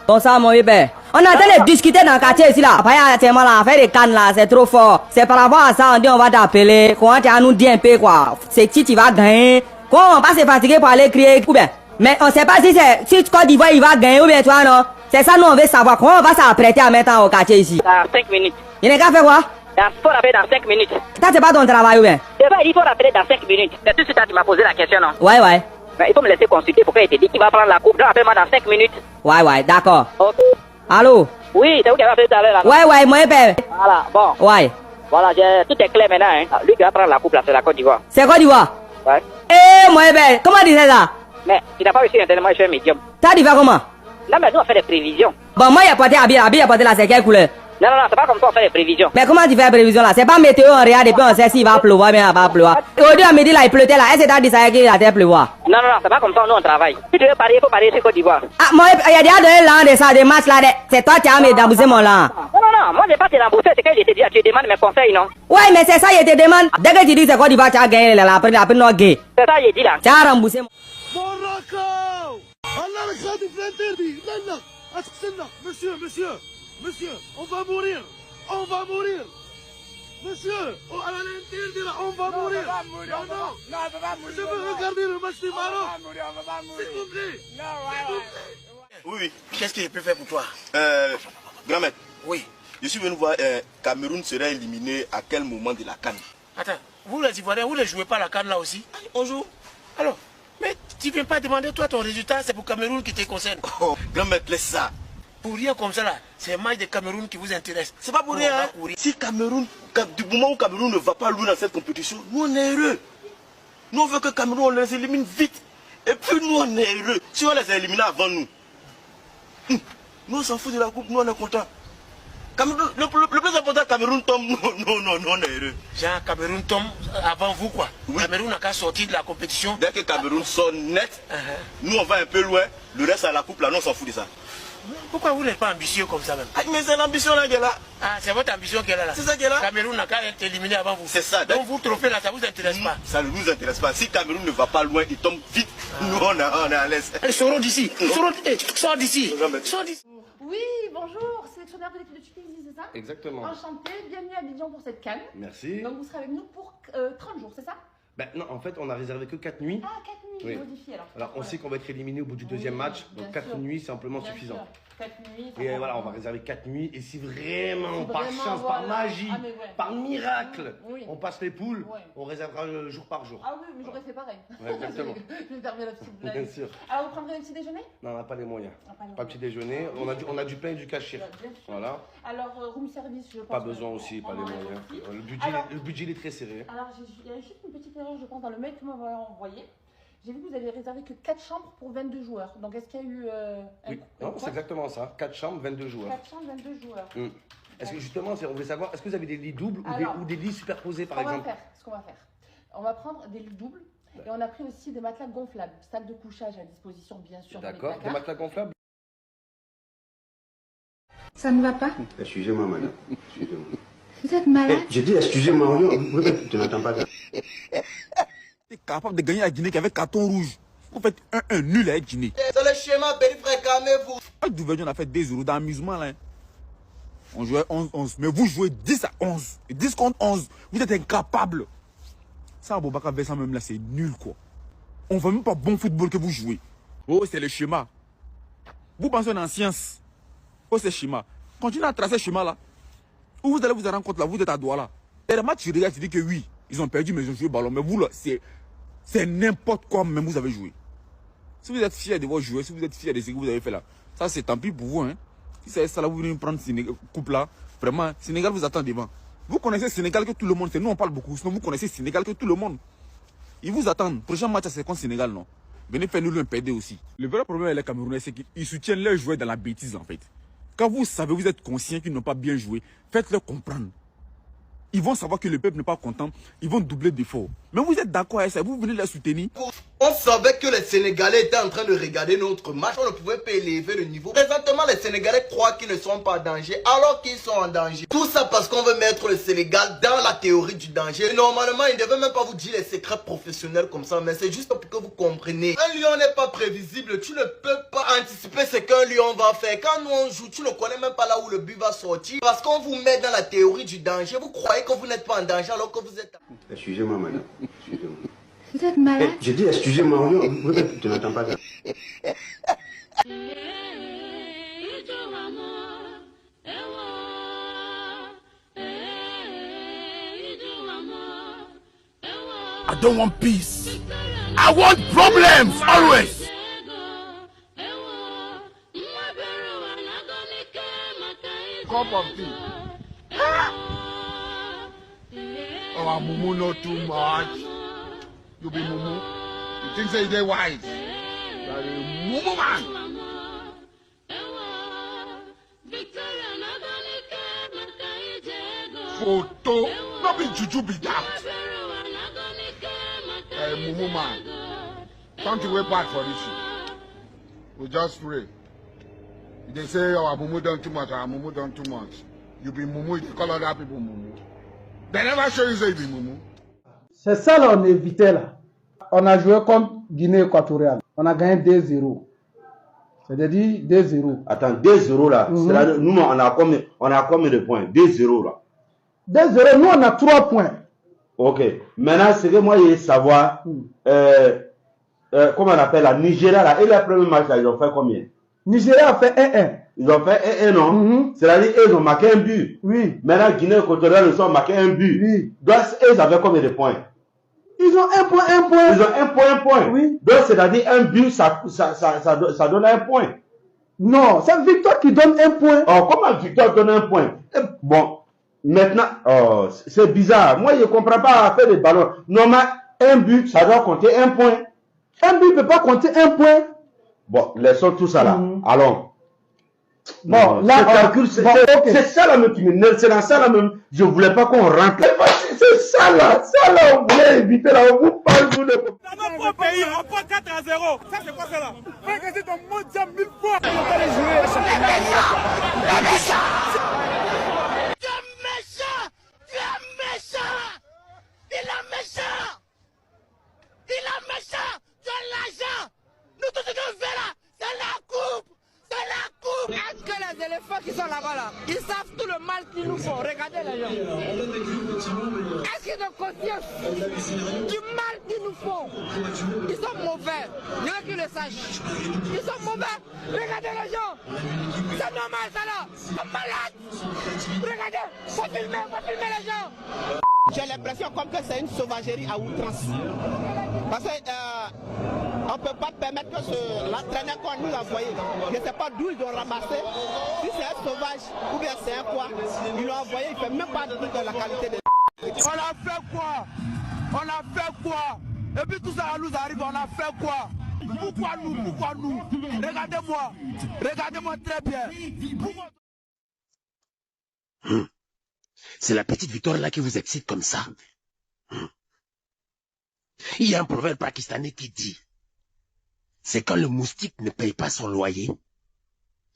Bon ça, mon bébé. On a train de discuter dans le quartier ici là. Après, actuellement là, faire des cannes là, c'est trop fort. C'est par rapport à ça, on dit on va t'appeler. Comment tu vas nous dire un peu quoi. C'est qui tu vas gagner. Comment on va pas se fatiguer pour aller crier ou bien. Mais on sait pas si c'est si Côte d'Ivoire il va gagner ou bien toi non. C'est ça nous on veut savoir. Comment on va s'apprêter à mettre au quartier ici. Dans 5 minutes. Il n'est qu'à faire quoi? Il faut rappeler dans 5 minutes. Ça c'est pas ton travail ou bien? C'est pas, il faut rappeler dans 5 minutes. C'est tout de suite tu m'as posé la question non? Ouais ouais. Mais il faut me laisser consulter pourquoi il te dit qu'il va prendre la coupe. Donc appelle-moi dans 5 minutes. Ouais ouais, d'accord. Ok. Allô? Oui, c'est vous qui avez appelé tout à l'heure là. Ouais ouais, mon bébé. Voilà, bon. Ouais. Voilà, tout est clair maintenant. Hein. Lui qui va prendre la coupe là, c'est la Côte d'Ivoire. C'est Côte d'Ivoire? Ouais. Eh mon bébé, comment tu sais ça? Mais tu n'as pas réussi internement, je suis un médium. T'as dit faire comment? Là, mais nous on fait des prévisions. Bon, moi, il a porté habillé il a porté la c'est quelle couleur? Non, c'est pas comme ça on fait des prévisions. Mais comment tu fais la prévision là? C'est pas météo, on regarde et puis on sait s'il va pleuvoir, bien il va pleuvoir. Aujourd'hui à midi là, il pleuvait là. Est-ce que t'as dit ça qu'il allait pleuvoir? Non, c'est pas comme ça nous on travaille. Si tu veux parier, il faut parier sur Côte d'Ivoire. Ah, moi, il y a déjà donné l'an de ça, des matchs là. C'est toi qui as mis d'embouser mon lan. Non, moi j'ai pas te rembourser, c'est quand je te dis, tu demandes mes conseils, non? Ouais, mais c'est ça, il te demande. Dès que tu dis c'est Côte d'Ivoire, tu as gagné là, après non gay. C'est ça, j'ai dit là. Tu as remboursé. Morocco! Allah le khadi interdit. Là. Monsieur, on va mourir. Monsieur, à l'interdit là, on va mourir. Non, je veux regarder le match du Maroc. S'il vous plaît. Oui. Qu'est-ce que je peux faire pour toi? Grand-mère. Oui. Je suis venu voir Cameroun sera éliminé à quel moment de la CAN? Attends, vous les Ivoiriens, vous ne jouez pas la CAN là aussi? On joue. Alors, mais tu ne viens pas demander toi ton résultat, c'est pour Cameroun qui te concerne. Oh, grand-mère, laisse ça. Pour rien comme ça là, c'est le match de Cameroun qui vous intéresse. C'est pas pour rien. Hein? Si Cameroun, du moment où Cameroun ne va pas loin dans cette compétition, nous on est heureux. Nous on veut que Cameroun on les élimine vite. Et puis nous on est heureux. Si on les a éliminés avant nous, nous on s'en fout de la coupe, nous on est contents. Le plus important, Cameroun tombe, non, on est heureux. Jean, Cameroun tombe avant vous quoi? Oui. Cameroun n'a qu'à sortir de la compétition. Dès que Cameroun sort net, nous on va un peu loin, le reste à la coupe là, nous on s'en fout de ça. Pourquoi vous n'êtes pas ambitieux comme ça même? Ah, mais c'est l'ambition là qui est là. Ah, c'est votre ambition qui est là. C'est ça qui est là. Cameroun n'a qu'à être éliminé avant vous. C'est ça. Donc vous trophée là, ça vous intéresse pas? Ça ne nous intéresse pas. Si Cameroun ne va pas loin, il tombe vite. Nous on est à l'aise. Sorons d'ici. Sors d'ici. Oui, bonjour, sélectionneur de l'équipe de Tunisie, c'est ça? Exactement. Enchanté, bienvenue à Abidjan pour cette canne. Merci. Donc vous serez avec nous pour 30 jours, c'est ça? Ben non, en fait, on a réservé que 4 nuits. Ah, 4 nuits, Oui. modifié alors. Alors, on sait qu'on va être éliminé au bout du deuxième match, donc 4 nuits, c'est amplement suffisant. 4 nuits. Et voilà, on va réserver 4 nuits. Et si vraiment, par vraiment, chance, voilà. par magie, Ah, mais ouais. par miracle, Oui. on passe les poules, Ouais. on réservera jour par jour. Ah oui, mais j'aurais fait pareil. Ouais, exactement. Je vais terminer la petite blague. Bien sûr. Alors vous prendrez le petit déjeuner? Non, on n'a pas les moyens. Ah, pas les Pas petit déjeuner. On a du pain et du cachir. Bien sûr. Voilà. Alors room service, je pense. Pas besoin aussi, pas les on en a moyens. aussi. Le budget il est très serré. Alors, il y a juste une petite erreur, je pense, dans le mail que vous m'avez envoyé. J'ai vu que vous avez réservé que 4 chambres pour 22 joueurs. Donc, est-ce qu'il y a eu Oui, non, c'est exactement ça. 4 chambres, 22 joueurs. 4 chambres, 22 joueurs. Est-ce que justement, on voulait savoir, est-ce que vous avez des lits doubles ou des lits superposés par exemple? Ce qu'on va faire, on va prendre des lits doubles et on a pris aussi des matelas gonflables, salle de couchage à disposition, bien sûr. D'accord, des matelas gonflables. Ça ne va pas? Excusez-moi, madame. Excusez-moi. Vous êtes malade? Je dis excusez-moi, tu n'entends pas ça. Tu es capable de gagner la Guinée avec carton rouge. Vous faites 1-1 nul avec Guinée. C'est le schéma périphérique, calmez-vous. Avec Douverdier, on a fait 2-0 d'amusement là. On jouait 11-11. Mais vous jouez 10 à 11. Et 10 contre 11. Vous êtes incapables. Ça, Boubacar Vincent même là, c'est nul quoi. On ne voit même pas bon football que vous jouez. Oh, c'est le schéma. Vous pensez en science. Oh, c'est le schéma. Continuez à tracer ce schéma là. Où vous allez vous rendre compte là, vous êtes à Douala. Et le match, tu regardes, tu dis que oui, ils ont perdu, mais ils ont joué ballon. Mais vous là, c'est n'importe quoi même vous avez joué. Si vous êtes fiers de vos joueurs, si vous êtes fiers de ce que vous avez fait là, ça c'est tant pis pour vous. Hein. Si c'est ça là, vous venez prendre Sénégal, coupe là, vraiment, Sénégal vous attend devant. Vous connaissez Sénégal que tout le monde, c'est nous on parle beaucoup, sinon vous connaissez Sénégal que tout le monde. Ils vous attendent. Prochain match c'est contre Sénégal, non? Venez faire nous un PD aussi. Le vrai problème avec les Camerounais, c'est qu'ils soutiennent leurs joueurs dans la bêtise en fait. Quand vous savez, vous êtes conscient qu'ils n'ont pas bien joué, faites-leur comprendre. Ils vont savoir que le peuple n'est pas content, ils vont doubler d'efforts. Mais vous êtes d'accord avec ça, vous venez les soutenir. On savait que les Sénégalais étaient en train de regarder notre match, on ne pouvait pas élever le niveau. Présentement, les Sénégalais croient qu'ils ne sont pas en danger, alors qu'ils sont en danger. Tout ça parce qu'on veut mettre le Sénégal dans la théorie du danger. Et normalement, ils ne devaient même pas vous dire les secrets professionnels comme ça, mais c'est juste pour que vous compreniez. Un lion n'est pas prévisible, tu ne peux pas anticiper ce qu'un lion va faire. Quand nous on joue, tu ne connais même pas là où le but va sortir. Parce qu'on vous met dans la théorie du danger, vous croyez que vous n'êtes pas en danger alors que vous êtes... Excusez-moi, madame. Excusez-moi. Vous êtes malade? Je dis excusez-moi, tu n'entends pas ça. I don't want peace. I want problems always. Cup of tea. Oh, Mumu not too much. You be Mumu. You think say they wise? You are a Mumu man. Photo. Not be juju be that. Mumu man. Don't you wait back for this shit. We just pray. They say our Mumu done too much, our Mumu done too much. You be Mumu, you call other people Mumu. They never show you say you be Mumu. C'est ça là, on évitait là. On a joué contre Guinée équatoriale. On a gagné 2-0. C'est-à-dire 2-0. Attends, 2-0 là. Nous, on a combien de points? 2-0 là. 2-0, nous on a 3 points. Ok. Maintenant, ce que moi je veux savoir, comment on appelle la Nigeria là, et le premier match là, ils ont fait combien? Nigeria a fait 1-1. Ils ont fait 1-1, non? C'est-à-dire, ils ont marqué un but. Oui. Maintenant, Guinée équatoriale, ils ont marqué un but. Oui. Donc, ils avaient combien de points? Ils ont 1 point, 1 point. Ils ont 1 point. Oui. Donc, c'est-à-dire, un but, ça donne 1 point. Non, c'est victoire qui donne 1 point. Oh, comment victoire donne 1 point? Bon, maintenant, oh, c'est bizarre. Moi, je ne comprends pas faire des ballons. Normalement, un but, ça doit compter 1 point. Un but ne peut pas compter 1 point. Bon, laissons tout ça là. Allons. Bon, là, c'est ça là même qui m'énerve. C'est dans ça là même. Je ne voulais pas qu'on rentre. C'est ça là, on voulait éviter là. On vous parle de. Dans notre pays, on prend 4-0. Ça, c'est quoi ça là? Frère, c'est ton mot déjà 1000 fois. Tu es méchant! Tu as l'argent! Nous, tout ce qu'on fait là, c'est la coupe! Est-ce que les éléphants qui sont là-bas, là, ils savent tout le mal qu'ils nous font? Regardez les gens. Est-ce qu'ils ont conscience du mal qu'ils nous font? Ils sont mauvais. Il y en a qui le sachent. Ils sont mauvais. Regardez les gens. C'est normal ça là. Ils sont malades. Regardez. Faut filmer les gens. J'ai l'impression comme que c'est une sauvagerie à outrance. Parce qu'on ne peut pas permettre que l'entraîneur qu'on nous a envoyé, je ne sais pas d'où ils l'ont ramassé, si c'est un sauvage ou bien c'est un quoi, ils l'ont envoyé, il ne fait même pas de la qualité de... On a fait quoi? On a fait quoi? Et puis tout ça nous arrive, on a fait quoi? Pourquoi nous? Regardez-moi très bien. C'est la petite victoire là qui vous excite comme ça. Il y a un proverbe pakistanais qui dit, c'est quand le moustique ne paye pas son loyer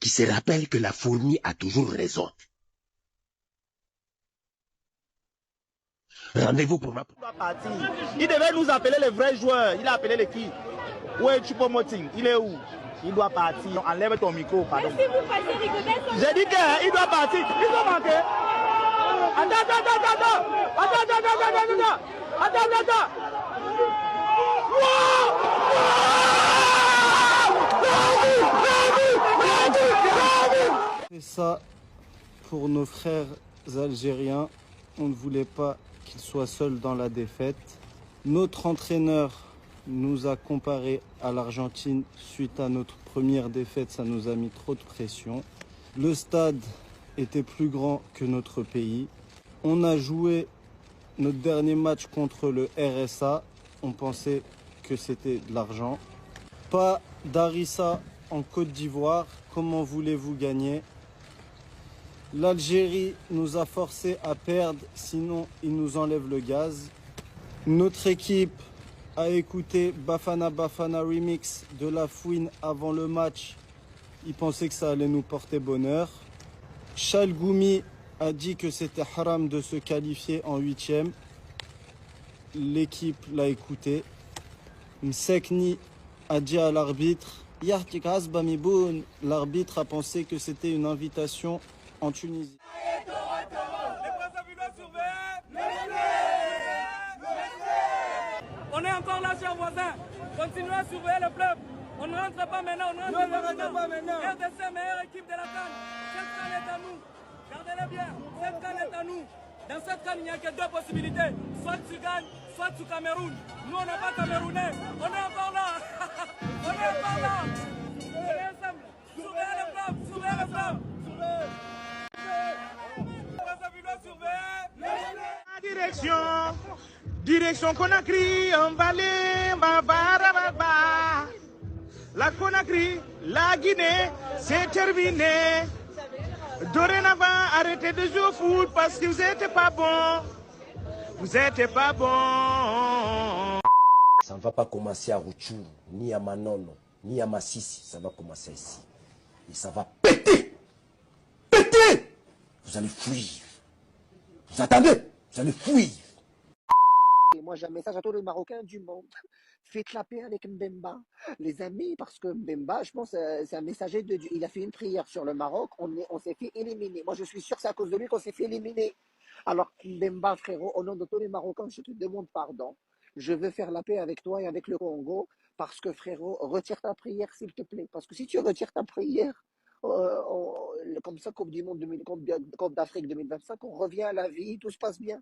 qu'il se rappelle que la fourmi a toujours raison. Rendez-vous pour ma... Il devait nous appeler les vrais joueurs. Il a appelé les qui? Où est Choupo-Moting? Il est où? Il doit partir. Enlève ton micro, pardon. J'ai dit qu'il doit partir. Ils ont manqué. Attends. Et ça, pour nos frères algériens, on ne voulait pas qu'ils soient seuls dans la défaite. Notre entraîneur nous a comparé à l'Argentine suite à notre première défaite, ça nous a mis trop de pression. Le stade était plus grand que notre pays. On a joué notre dernier match contre le RSA. On pensait que c'était de l'argent. Pas d'Arissa en Côte d'Ivoire. Comment voulez-vous gagner? L'Algérie nous a forcés à perdre, sinon ils nous enlèvent le gaz. Notre équipe a écouté Bafana Bafana Remix de La Fouine avant le match. Il pensait que ça allait nous porter bonheur. Chalgoumi a dit que c'était haram de se qualifier en 8e. L'équipe l'a écouté. Msekni a dit à l'arbitre, l'arbitre a pensé que c'était une invitation en Tunisie. On est encore là, chers voisins. Continuez à surveiller le club. On ne rentre pas maintenant, on ne rentre pas maintenant. RDC, meilleure équipe de la CAN. Cette CAN est à nous. Gardez-le bien. Cette CAN est à nous. Dans cette CAN, il n'y a que deux possibilités. Soit tu gagnes, soit tu Cameroun. Nous, on n'est pas Camerounais. On est encore là. On est encore là. On est ensemble. Surveillez le club. Surveillez le club. Direction Conakry, emballé, la Conakry, la Guinée, c'est terminé. Dorénavant, arrêtez de jouer au foot parce que vous n'êtes pas bon. Vous n'êtes pas bon. Ça ne va pas commencer à Rutshuru, ni à Manono, ni à Massissi. Ça va commencer ici. Et ça va péter. Péter. Vous allez fuir. Vous attendez? Vous allez fuir. Et moi, j'ai un message à tous les Marocains du monde. Faites la paix avec Mbemba, les amis, parce que Mbemba, je pense, c'est un messager de Dieu. Il a fait une prière sur le Maroc, on s'est fait éliminer. Moi, je suis sûr que c'est à cause de lui qu'on s'est fait éliminer. Alors, Mbemba, frérot, au nom de tous les Marocains, je te demande pardon. Je veux faire la paix avec toi et avec le Congo, parce que, frérot, retire ta prière, s'il te plaît. Parce que si tu retires ta prière, comme ça, Coupe du Monde, Coupe d'Afrique 2025, on revient à la vie, tout se passe bien.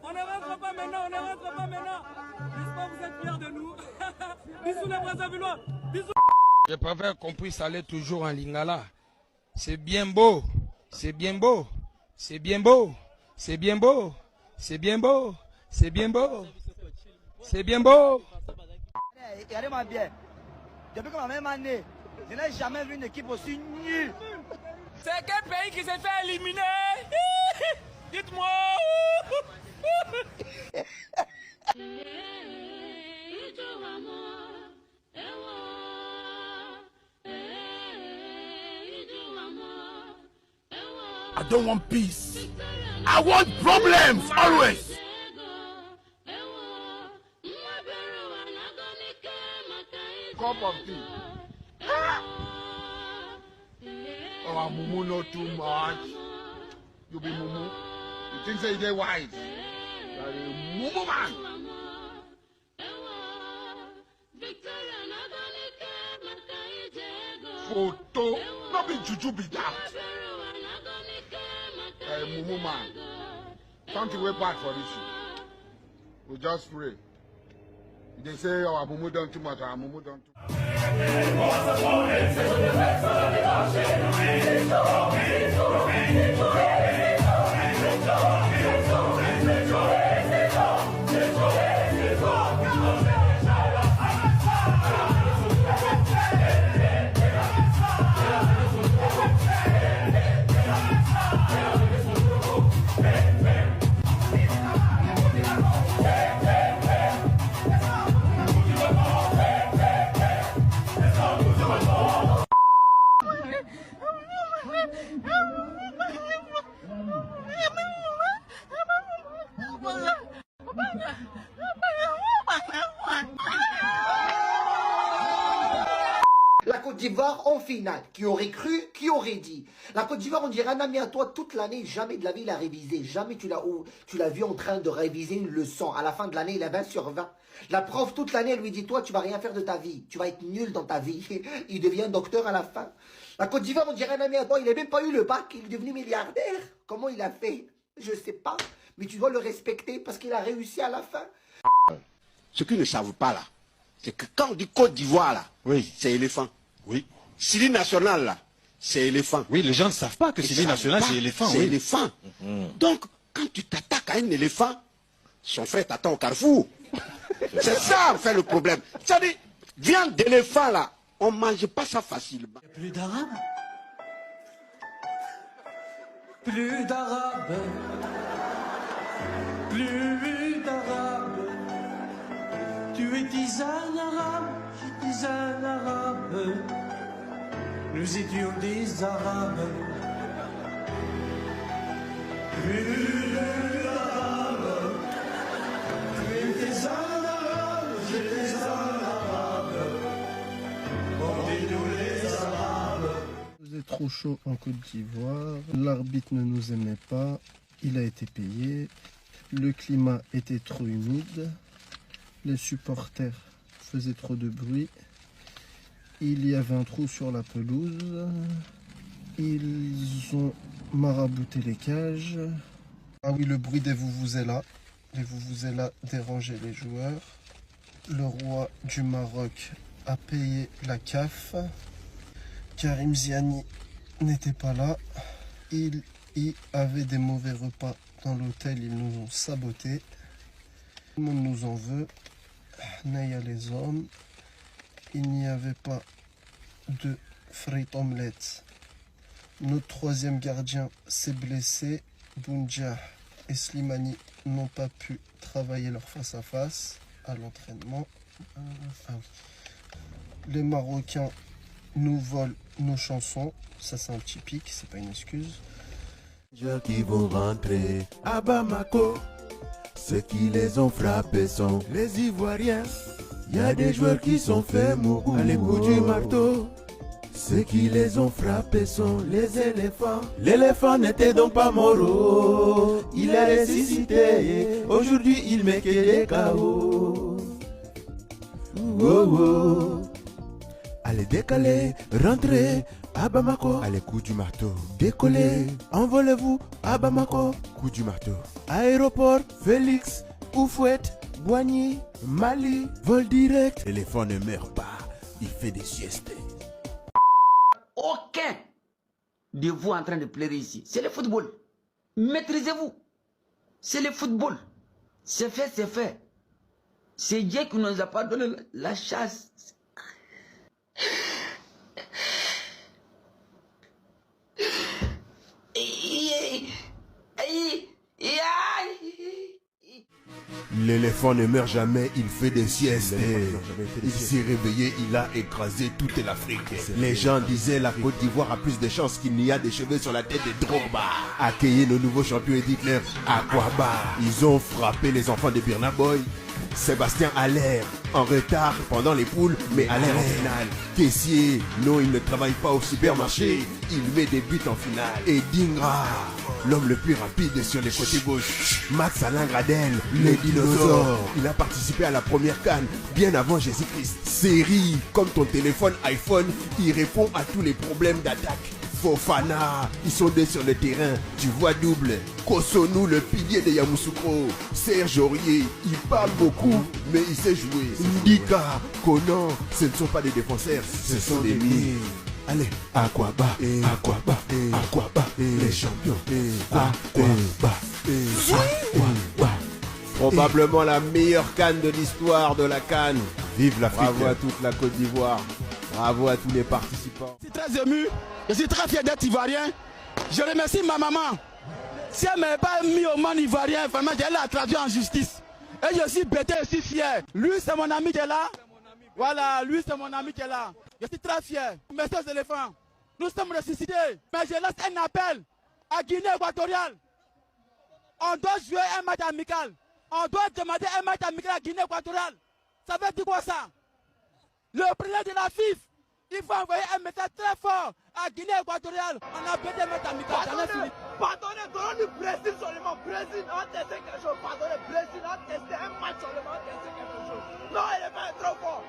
On ne rentre pas maintenant, on ne rentre pas maintenant. N'est-ce pas, vous êtes fiers de nous? Bisous les Brazzavillois. Bisous. Je préfère qu'on puisse aller toujours en Lingala. C'est bien beau, c'est bien beau, c'est bien beau, c'est bien beau, c'est bien beau, c'est bien beau, c'est bien beau. Regardez-moi bien. Depuis que ma même année, je n'ai jamais vu une équipe aussi nulle. C'est quel pays qui s'est fait éliminer? Dites-moi. I don't want peace. I want problems always. Cup of tea. Oh, Mumu not too much. You be Mumu. You think say they wise? You are a Mumu man. Photo. Not be juju be that. Mumu man. Something way bad for this shit. We just pray. They say our Mumu done too much, our Mumu done too much. La Côte d'Ivoire en finale. Qui aurait cru, qui aurait dit? La Côte d'Ivoire, on dirait un ami à toi toute l'année. Jamais de la vie il a révisé. Jamais tu l'as vu en train de réviser une leçon. À la fin de l'année, il a 20 sur 20. La prof, toute l'année, elle lui dit, toi, tu vas rien faire de ta vie. Tu vas être nul dans ta vie. Il devient docteur à la fin. La Côte d'Ivoire, on dirait un ami à toi. Il n'a même pas eu le bac. Il est devenu milliardaire. Comment il a fait? Je sais pas. Mais tu dois le respecter parce qu'il a réussi à la fin. Ce qu'ils ne savent pas là, c'est que quand on dit Côte d'Ivoire là, oui, c'est éléphant. Oui. Syrie nationale là, c'est éléphant. Oui, les gens ne savent pas que Syrie nationale c'est éléphant. C'est oui. éléphant. Donc, quand tu t'attaques à un éléphant, son frère t'attend au carrefour. C'est ça en fait le problème. C'est-à-dire, viande d'éléphant là, on ne mange pas ça facilement. Plus d'arabe. Plus d'arabe. plus d'arabe. Tu étais un arabe, j'étais un arabe. Nous étions des arabes. Plus d'arabe. Tu étais un arabe, j'étais un arabe. Portez-nous les arabes. Il faisait trop chaud en Côte d'Ivoire. L'arbitre ne nous aimait pas. Il a été payé. Le climat était trop humide. Les supporters faisaient trop de bruit. Il y avait un trou sur la pelouse. Ils ont marabouté les cages. Ah oui, le bruit des vuvuzelas. Les vuvuzelas dérangeaient les joueurs. Le roi du Maroc a payé la CAF. Karim Ziani n'était pas là. Il y avait des mauvais repas dans l'hôtel. Ils nous ont sabotés. Tout le monde nous en veut. Naya les hommes. Il n'y avait pas de frites omelettes. Notre troisième gardien s'est blessé. Bounja et Slimani n'ont pas pu travailler leur face-à-face à l'entraînement. Les Marocains nous volent nos chansons. Ça, c'est un petit pic, c'est pas une excuse. Les joueurs qui vont rentrer à Bamako, ceux qui les ont frappés sont les Ivoiriens. Il y a des joueurs qui sont faits mourir à l'écoute du marteau. Ceux qui les ont frappés sont les éléphants. L'éléphant n'était donc pas mort, il est ressuscité. Aujourd'hui il met que des KO. Oh, oh. Allez décaler, rentrez à Bamako. Allez coup du marteau. Décollez, envolez-vous à Bamako. Coup du marteau. Aéroport, Félix, Oufouette, Boigny, Mali, vol direct. L'éléphant ne meurt pas, il fait des siestes. Aucun de vous en train de pleurer ici. C'est le football. Maîtrisez-vous. C'est le football. C'est fait, c'est fait. C'est Dieu qui nous a pas donné la chasse. L'éléphant ne meurt jamais, il fait des siestes. Il s'est réveillé, il a écrasé toute l'Afrique. Les gens disaient la Côte d'Ivoire a plus de chances qu'il n'y a des cheveux sur la tête de Drogba. Accueillir nos nouveaux champions et Hitler à Kwaba. Ils ont frappé les enfants de Burna Boy. Sébastien Allaire en retard pendant les poules, mais Allaire en finale. Caissier, non, il ne travaille pas au supermarché, il met des buts en finale. Et Dingra, l'homme le plus rapide sur les côtés gauche. Max Alain Gradel, le dinosaure. Il a participé à la première CAN bien avant Jésus-Christ. Série, comme ton téléphone iPhone, il répond à tous les problèmes d'attaque. Fofana, ils sont deux sur le terrain, tu vois double. Kosonou, le pilier de Yamoussoukro. Serge Aurier, il parle beaucoup, mais il sait jouer. Ndika, Conan, ce ne sont pas des défenseurs, ce sont des milliers. Allez, Aquaba, Aquaba, Aquaba, les champions. Aquaba, Aquaba. Probablement la meilleure CAN de l'histoire de la CAN. Vive l'Afrique. Bravo à toute la Côte d'Ivoire. Bravo à tous les participants. Je suis très ému, je suis très fier d'être ivoirien. Je remercie ma maman. Si elle ne m'avait pas mis au monde ivoirien, vraiment, j'allais la traduire en justice. Et je suis bêté, je suis fier. Lui, c'est mon ami qui est là. Voilà, lui, c'est mon ami qui est là. Je suis très fier. Merci aux éléphants. Nous sommes ressuscités. Mais je laisse un appel à Guinée équatoriale. On doit jouer un match amical. On doit demander un match amical à Guinée équatoriale. Ça veut dire quoi ça? Le président de la FIF, il faut envoyer un message très fort à Guinée équatoriale. On a besoin de mettre amical. Pardonnez, donnons du Brésil seulement. Brésil, on va tester quelque chose. Pardonnez, Brésil, on va tester un match seulement. On va tester quelque chose. Non, il est pas trop fort.